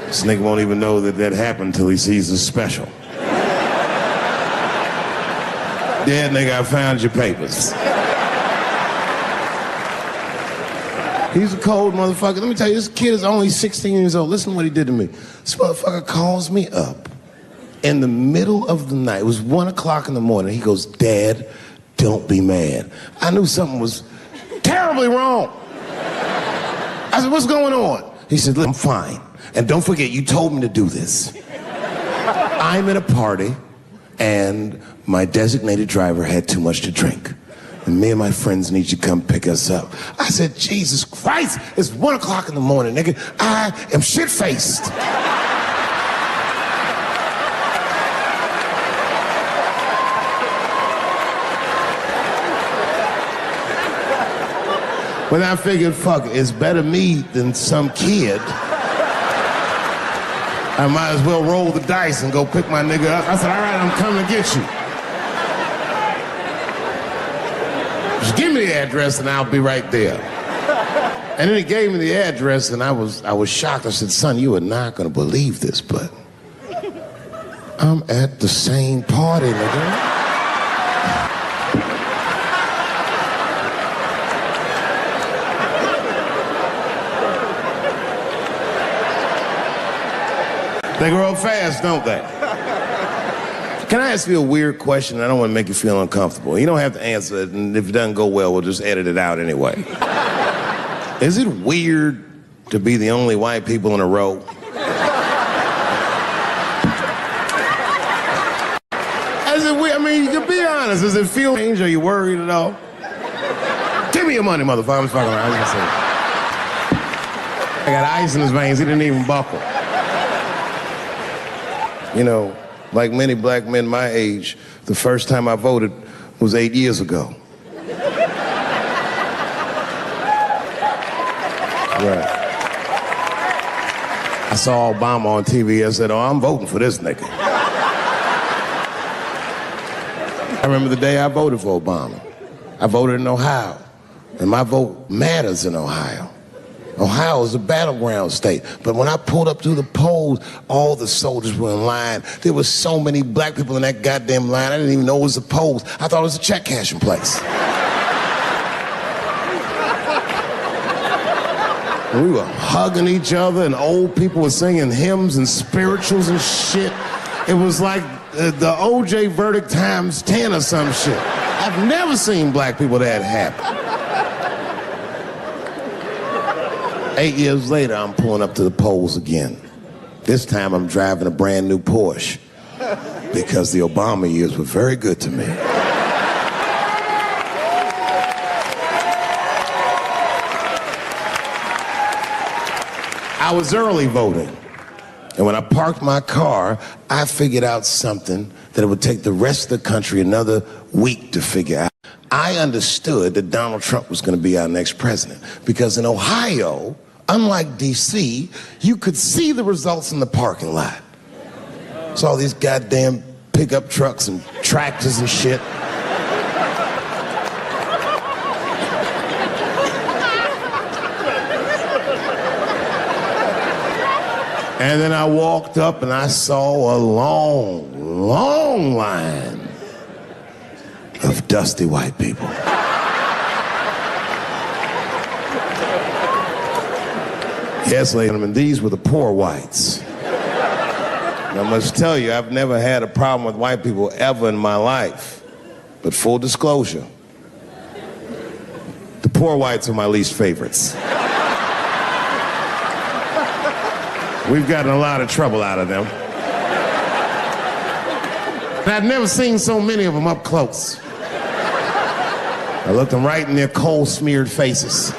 This nigga won't even know that happened until he sees the special. Yeah, nigga, I found your papers. He's a cold motherfucker. Let me tell you, this kid is only 16 years old. Listen to what he did to me. This motherfucker calls me up in the middle of the night. It was 1 o'clock in the morning. He goes, Dad, don't be mad. I knew something was terribly wrong. I said, what's going on? He said, look, I'm fine. And don't forget, you told me to do this. I'm at a party, and my designated driver had too much to drink. And me and my friends need you to come pick us up. I said, Jesus Christ, it's 1 o'clock in the morning, nigga. I am shit-faced. But I figured, fuck, it's better me than some kid. I might as well roll the dice and go pick my nigga up. I said, all right, I'm coming to get you. Just give me the address and I'll be right there. And then he gave me the address, and I was shocked. I said, son, you are not going to believe this, but I'm at the same party, nigga. They grow up fast, don't they? Can I ask you a weird question? I don't want to make you feel uncomfortable. You don't have to answer it, and if it doesn't go well, we'll just edit it out anyway. Is it weird to be the only white people in a row? Is it weird? I mean, you can be honest. Does it feel strange? Are you worried at all? Give me your money, motherfucker. I'm just fucking around. I was gonna say. I got ice in his veins. He didn't even buckle. You know, like many black men my age, the first time I voted was 8 years ago. Right. I saw Obama on TV. I said, oh, I'm voting for this nigga. I remember the day I voted for Obama. I voted in Ohio, and my vote matters in Ohio. Ohio is a battleground state, but when I pulled up to the polls, all the soldiers were in line. There were so many black people in that goddamn line, I didn't even know it was a polls. I thought it was a check cashing place. We were hugging each other, and old people were singing hymns and spirituals and shit. It was like the OJ verdict times 10 or some shit. I've never seen black people that happy. 8 years later, I'm pulling up to the polls again. This time I'm driving a brand new Porsche because the Obama years were very good to me. I was early voting, and when I parked my car, I figured out something that it would take the rest of the country another week to figure out. I understood that Donald Trump was going to be our next president because in Ohio, unlike D.C., you could see the results in the parking lot. Saw these goddamn pickup trucks and tractors and shit. And then I walked up and I saw a long, long line of dusty white people. Yes, ladies and gentlemen, these were the poor whites. And I must tell you, I've never had a problem with white people ever in my life. But full disclosure, the poor whites are my least favorites. We've gotten a lot of trouble out of them. And I've never seen so many of them up close. I looked them right in their coal-smeared faces.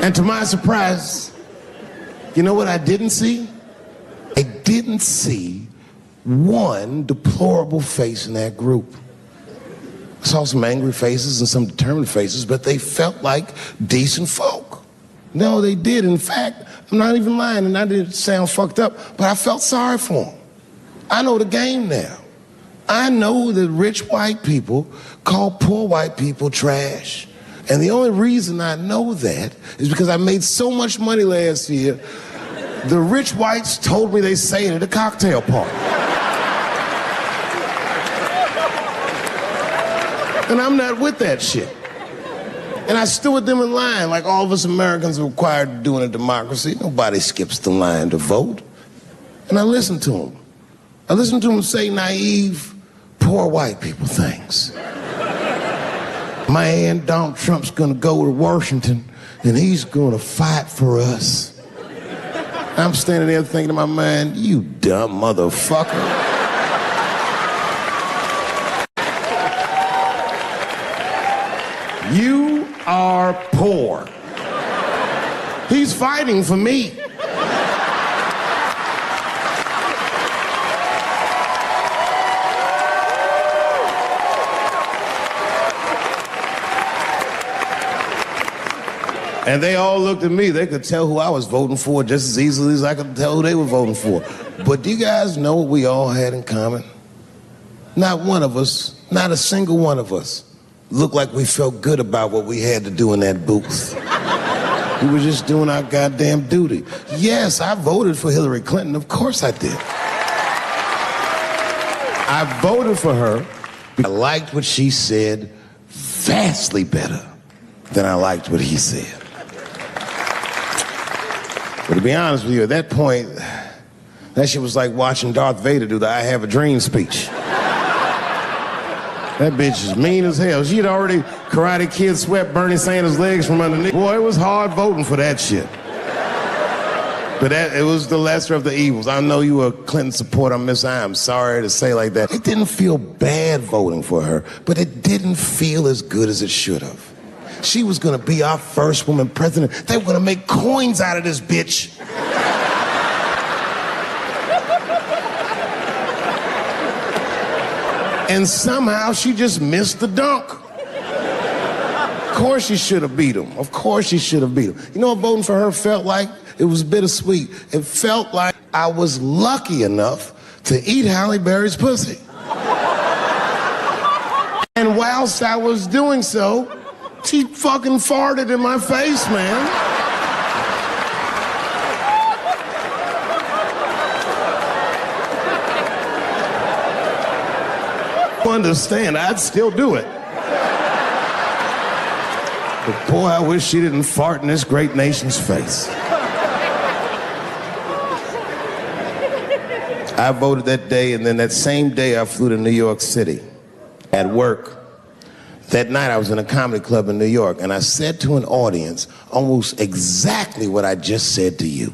And to my surprise, you know what I didn't see? I didn't see one deplorable face in that group. I saw some angry faces and some determined faces, but they felt like decent folk. No, they did. In fact, I'm not even lying, and I didn't sound fucked up, but I felt sorry for them. I know the game now. I know that rich white people call poor white people trash. And the only reason I know that is because I made so much money last year, the rich whites told me they say it at a cocktail party. And I'm not with that shit. And I stood with them in line like all of us Americans are required to do in a democracy. Nobody skips the line to vote. And I listened to them. I listened to them say naive, poor white people things. Man, Donald Trump's gonna go to Washington and he's gonna fight for us. I'm standing there thinking to my mind, you dumb motherfucker. You are poor. He's fighting for me. And they all looked at me. They could tell who I was voting for just as easily as I could tell who they were voting for. But do you guys know what we all had in common? Not one of us, not a single one of us, look like we felt good about what we had to do in that booth. We were just doing our goddamn duty. Yes, I voted for Hillary Clinton. Of course I did. I voted for her because I liked what she said vastly better than I liked what he said. But to be honest with you, at that point, that shit was like watching Darth Vader do the I Have a Dream speech. That bitch is mean as hell. She'd already Karate Kid swept Bernie Sanders' legs from underneath. Boy, it was hard voting for that shit. But it was the lesser of the evils. I know you were a Clinton supporter, Miss I. I'm sorry to say like that. It didn't feel bad voting for her, but it didn't feel as good as it should have. She was gonna be our first woman president. They were gonna make coins out of this bitch. And somehow she just missed the dunk. Of course she should have beat him. Of course she should have beat him. You know what voting for her felt like? It was bittersweet. It felt like I was lucky enough to eat Halle Berry's pussy. And whilst I was doing so, she fucking farted in my face, man. Understand, I'd still do it. But boy, I wish she didn't fart in this great nation's face. I voted that day, and then that same day I flew to New York City at work. That night I was in a comedy club in New York, and I said to an audience almost exactly what I just said to you.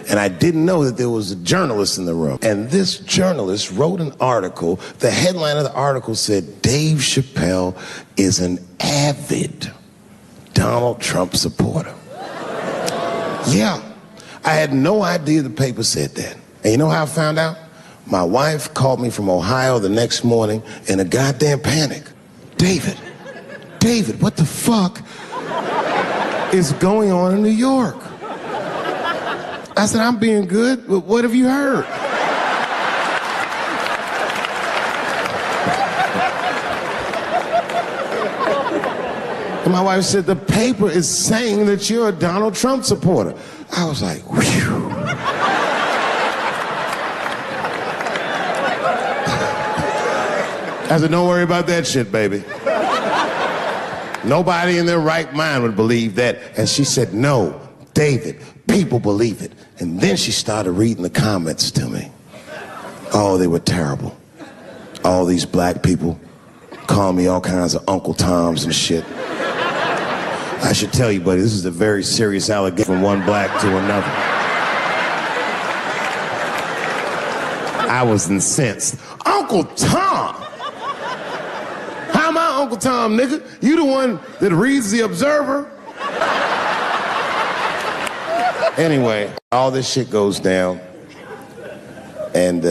And I didn't know that there was a journalist in the room. And this journalist wrote an article. The headline of the article said, Dave Chappelle is an avid Donald Trump supporter. Yeah, I had no idea the paper said that. And you know how I found out? My wife called me from Ohio the next morning in a goddamn panic. David, what the fuck is going on in New York? I said, I'm being good, but what have you heard? And my wife said, the paper is saying that you're a Donald Trump supporter. I was like, whew. I said, don't worry about that shit, baby. Nobody in their right mind would believe that. And she said, no, David, people believe it. And then she started reading the comments to me. Oh, they were terrible. All these black people calling me all kinds of Uncle Toms and shit. I should tell you, buddy, this is a very serious allegation from one black to another. I was incensed. Uncle Tom? How am I Uncle Tom, nigga? You the one that reads The Observer? Anyway, all this shit goes down, and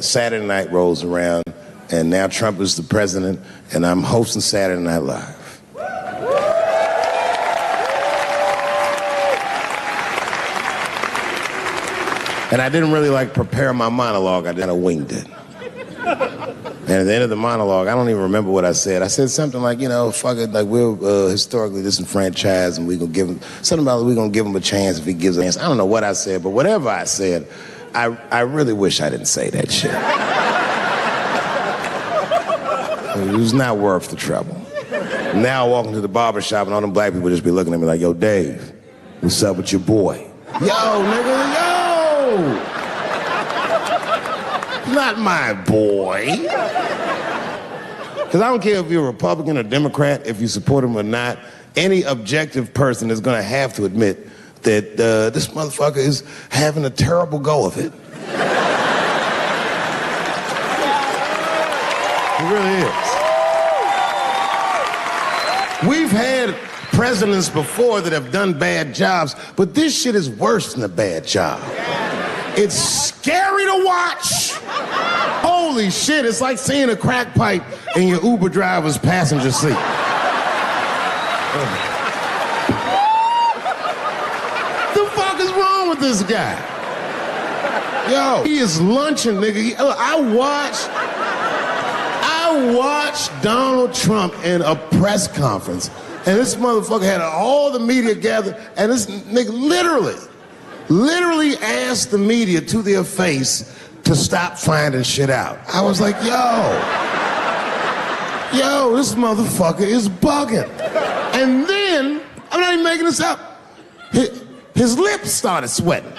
Saturday night rolls around, and now Trump is the president, and I'm hosting Saturday Night Live. And I didn't really prepare my monologue. I kind of winged it. And at the end of the monologue, I don't even remember what I said. I said something like, fuck it, we're historically disenfranchised, and we're gonna give him something about we're gonna give him a chance if he gives a chance. I don't know what I said, but whatever I said, I really wish I didn't say that shit. It was not worth the trouble. Now I walk into the barbershop and all them black people just be looking at me like, yo, Dave, what's up with your boy? Yo, nigga, yo! Not my boy. Because I don't care if you're a Republican or Democrat, if you support him or not, any objective person is going to have to admit that this motherfucker is having a terrible go of it. It really is. We've had presidents before that have done bad jobs, but this shit is worse than a bad job. It's scary to watch. Holy shit, it's like seeing a crack pipe in your Uber driver's passenger seat. The fuck is wrong with this guy? Yo, he is lunching, nigga. I I watched Donald Trump in a press conference, and this motherfucker had all the media gathered, and this nigga literally asked the media to their face to stop finding shit out. I was like, yo, this motherfucker is bugging. And then, I'm not even making this up, his lips started sweating.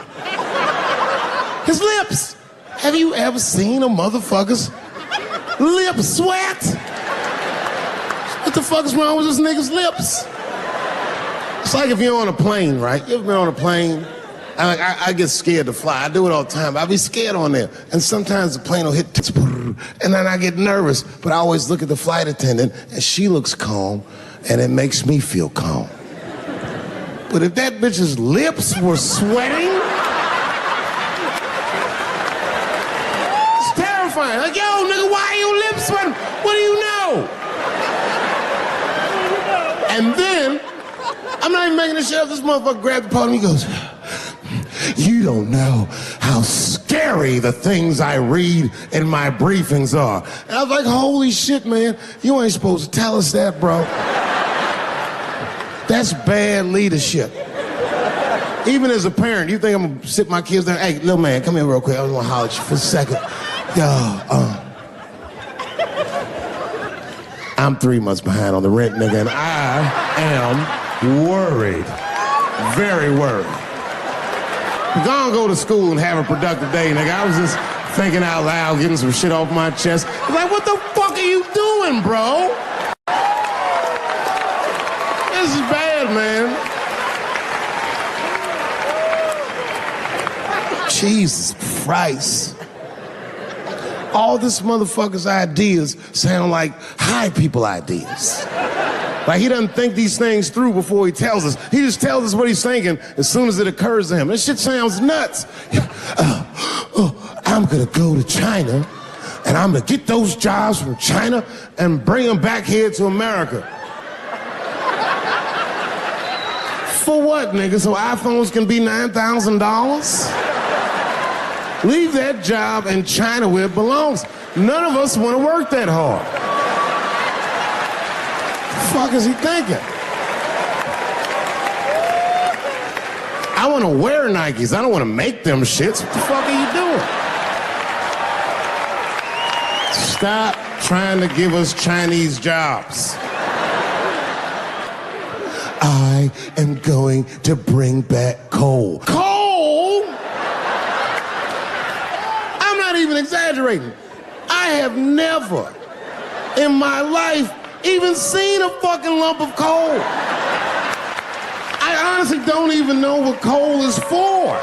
His lips. Have you ever seen a motherfucker's lips sweat? What the fuck is wrong with this nigga's lips? It's like if you're on a plane, right? You ever been on a plane? I get scared to fly. I do it all the time. I be scared on there. And sometimes the plane will hit, and then I get nervous. But I always look at the flight attendant, and she looks calm, and it makes me feel calm. But if that bitch's lips were sweating, it's terrifying. Like, yo, nigga, why are your lips sweating? What do you know? And then, I'm not even making this shit up. This motherfucker grabbed the podium, he goes, you don't know how scary the things I read in my briefings are. And I was like, holy shit, man, you ain't supposed to tell us that, bro. That's bad leadership. Even as a parent, you think I'm gonna sit my kids down? Hey, little man, come here real quick. I just wanna holler at you for a second. Yo, I'm 3 months behind on the rent, nigga, and I am worried. Very worried. Go to school and have a productive day, nigga. I was just thinking out loud, getting some shit off my chest. I'm like, what the fuck are you doing, bro? This is bad, man. Jesus Christ. All this motherfucker's ideas sound like high people ideas. Like he doesn't think these things through before he tells us. He just tells us what he's thinking as soon as it occurs to him. This shit sounds nuts. I'm gonna go to China and I'm gonna get those jobs from China and bring them back here to America. For what, nigga? So iPhones can be $9,000? Leave that job in China where it belongs. None of us want to work that hard. What the fuck is he thinking? I want to wear Nikes. I don't want to make them shits. What the fuck are you doing? Stop trying to give us Chinese jobs. I am going to bring back coal. Coal? I'm not even exaggerating. I have never in my life even seen a fucking lump of coal. I honestly don't even know what coal is for.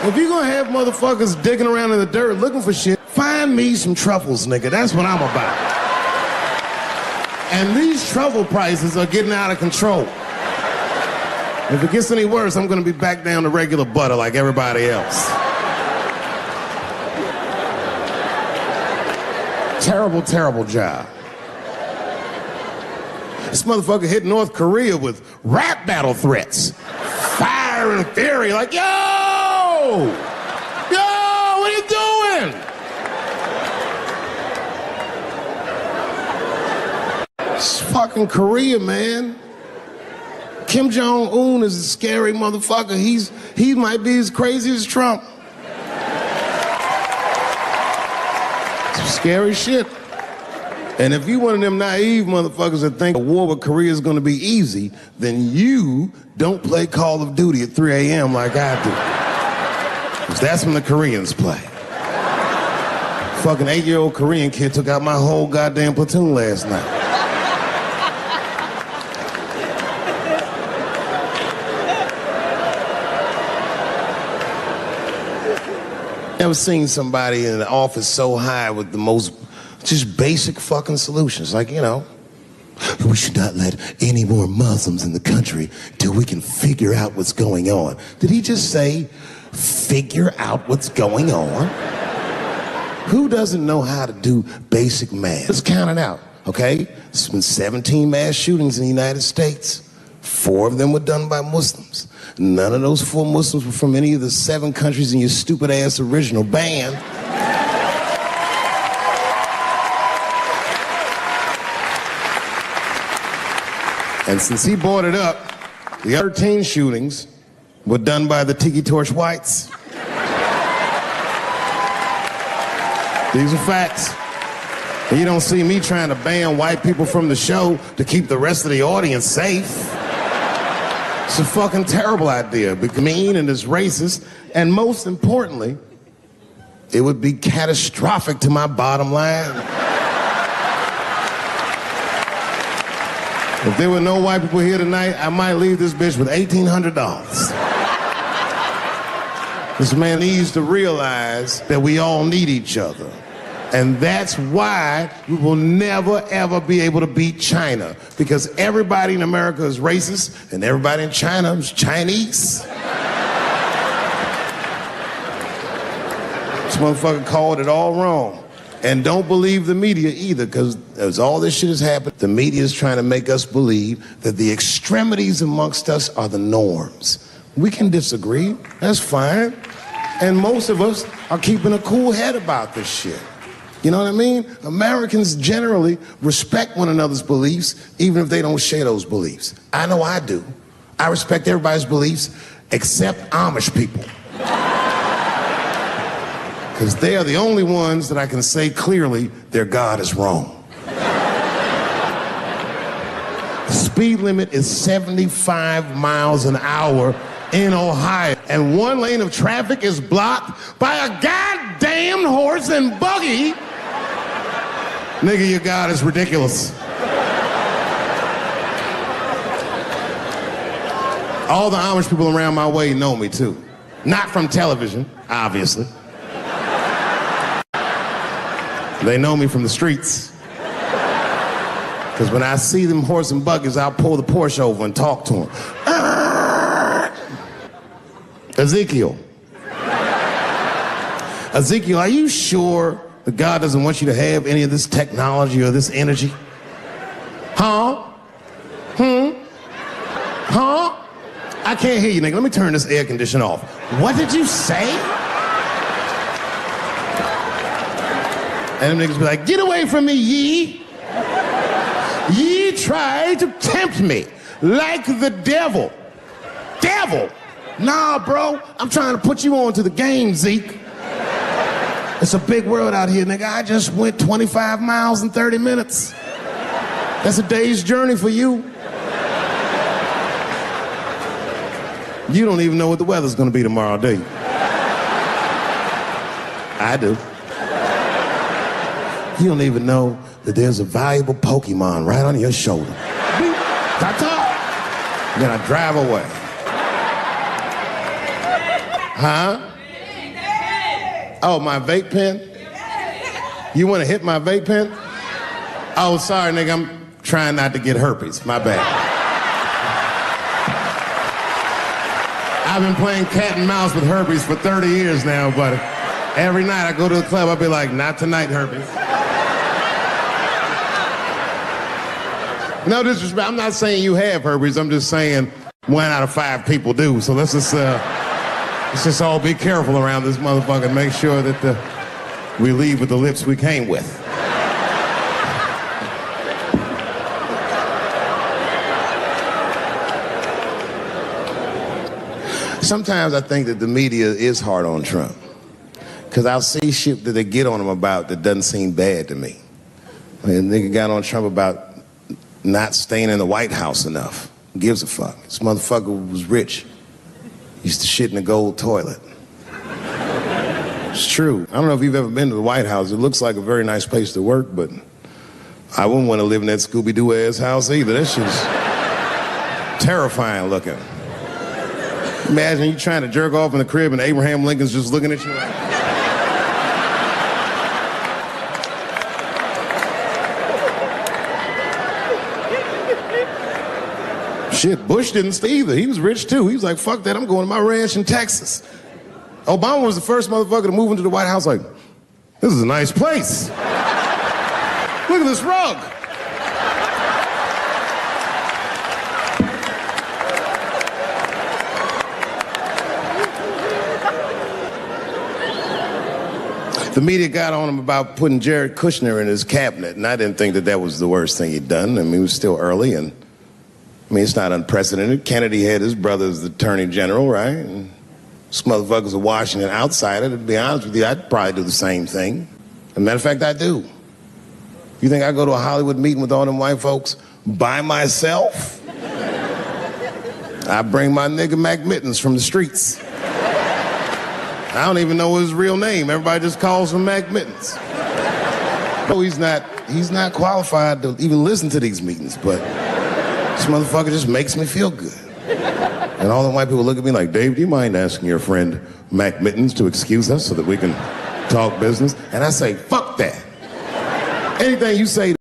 If you're gonna have motherfuckers digging around in the dirt looking for shit, find me some truffles, nigga. That's what I'm about. And these truffle prices are getting out of control. If it gets any worse, I'm gonna be back down to regular butter like everybody else. Terrible, terrible job. This motherfucker hit North Korea with rap battle threats. Fire and fury, like, yo! Yo, what are you doing? It's fucking Korea, man. Kim Jong-un is a scary motherfucker. He might be as crazy as Trump. Some scary shit. And if you one of them naive motherfuckers that think a war with Korea is gonna be easy, then you don't play Call of Duty at 3 a.m. like I do. Because that's when the Koreans play. Fucking 8-year-old Korean kid took out my whole goddamn platoon last night. Never seen somebody in the office so high with the most just basic fucking solutions. Like, you know, we should not let any more Muslims in the country till we can figure out what's going on. Did he just say, figure out what's going on? Who doesn't know how to do basic math? Let's count it out, okay? There's been 17 mass shootings in the United States. 4 of them were done by Muslims. None of those 4 Muslims were from any of the 7 countries in your stupid ass original band. And since he brought it up, the 13 shootings were done by the Tiki Torch whites. These are facts. And you don't see me trying to ban white people from the show to keep the rest of the audience safe. It's a fucking terrible idea. It's mean and it's racist. And most importantly, it would be catastrophic to my bottom line. If there were no white people here tonight, I might leave this bitch with $1,800. This man needs to realize that we all need each other. And that's why we will never, ever be able to beat China. Because everybody in America is racist, and everybody in China is Chinese. This motherfucker called it all wrong. And don't believe the media either, because as all this shit has happened, the media is trying to make us believe that the extremities amongst us are the norms. We can disagree, that's fine. And most of us are keeping a cool head about this shit. You know what I mean? Americans generally respect one another's beliefs, even if they don't share those beliefs. I know I do. I respect everybody's beliefs except Amish people. Because they are the only ones that I can say clearly their God is wrong. The speed limit is 75 miles an hour in Ohio, and one lane of traffic is blocked by a goddamn horse and buggy. Nigga, your God is ridiculous. All the Amish people around my way know me too. Not from television, obviously. They know me from the streets. Because when I see them horse and buggies, I'll pull the Porsche over and talk to them. Ezekiel, are you sure that God doesn't want you to have any of this technology or this energy? Huh? Huh? I can't hear you, nigga. Let me turn this air conditioner off. What did you say? And them niggas be like, get away from me, ye. Ye tried to tempt me like the devil. Devil? Nah, bro. I'm trying to put you on to the game, Zeke. It's a big world out here, nigga. I just went 25 miles in 30 minutes. That's a day's journey for you. You don't even know what the weather's gonna be tomorrow, do you? I do. You don't even know that there's a valuable Pokemon right on your shoulder. Ta-ta! Then I drive away. Huh? Oh, my vape pen? You want to hit my vape pen? Oh, sorry, nigga. I'm trying not to get herpes. My bad. I've been playing cat and mouse with herpes for 30 years now, but every night I go to the club, I'll be like, not tonight, herpes. No disrespect. I'm not saying you have herpes. I'm just saying 1 out of 5 people do. So let's just all be careful around this motherfucker and make sure that we leave with the lips we came with. Sometimes I think that the media is hard on Trump. Because I'll see shit that they get on him about that doesn't seem bad to me. I mean, nigga got on Trump about not staying in the White House enough. Who gives a fuck? This motherfucker was rich. Used to shit in a gold toilet. It's true. I don't know if you've ever been to the White House. It looks like a very nice place to work, but I wouldn't want to live in that Scooby-Doo ass house either. That shit's terrifying looking. Imagine you trying to jerk off in the crib and Abraham Lincoln's just looking at you like... Shit, Bush didn't stay either. He was rich too. He was like, fuck that, I'm going to my ranch in Texas. Obama was the first motherfucker to move into the White House like, this is a nice place. Look at this rug. The media got on him about putting Jared Kushner in his cabinet, and I didn't think that that was the worst thing he'd done. I mean, it was still early, and I mean, it's not unprecedented. Kennedy had his brother as the attorney general, right? And this motherfucker's a Washington outsider. To be honest with you, I'd probably do the same thing. As a matter of fact, I do. You think I go to a Hollywood meeting with all them white folks by myself? I bring my nigga Mac Mittens from the streets. I don't even know his real name. Everybody just calls him Mac Mittens. No, he's not qualified to even listen to these meetings, but this motherfucker just makes me feel good. And all the white people look at me like, Dave, do you mind asking your friend Mac Mittens to excuse us so that we can talk business? And I say, fuck that. Anything you say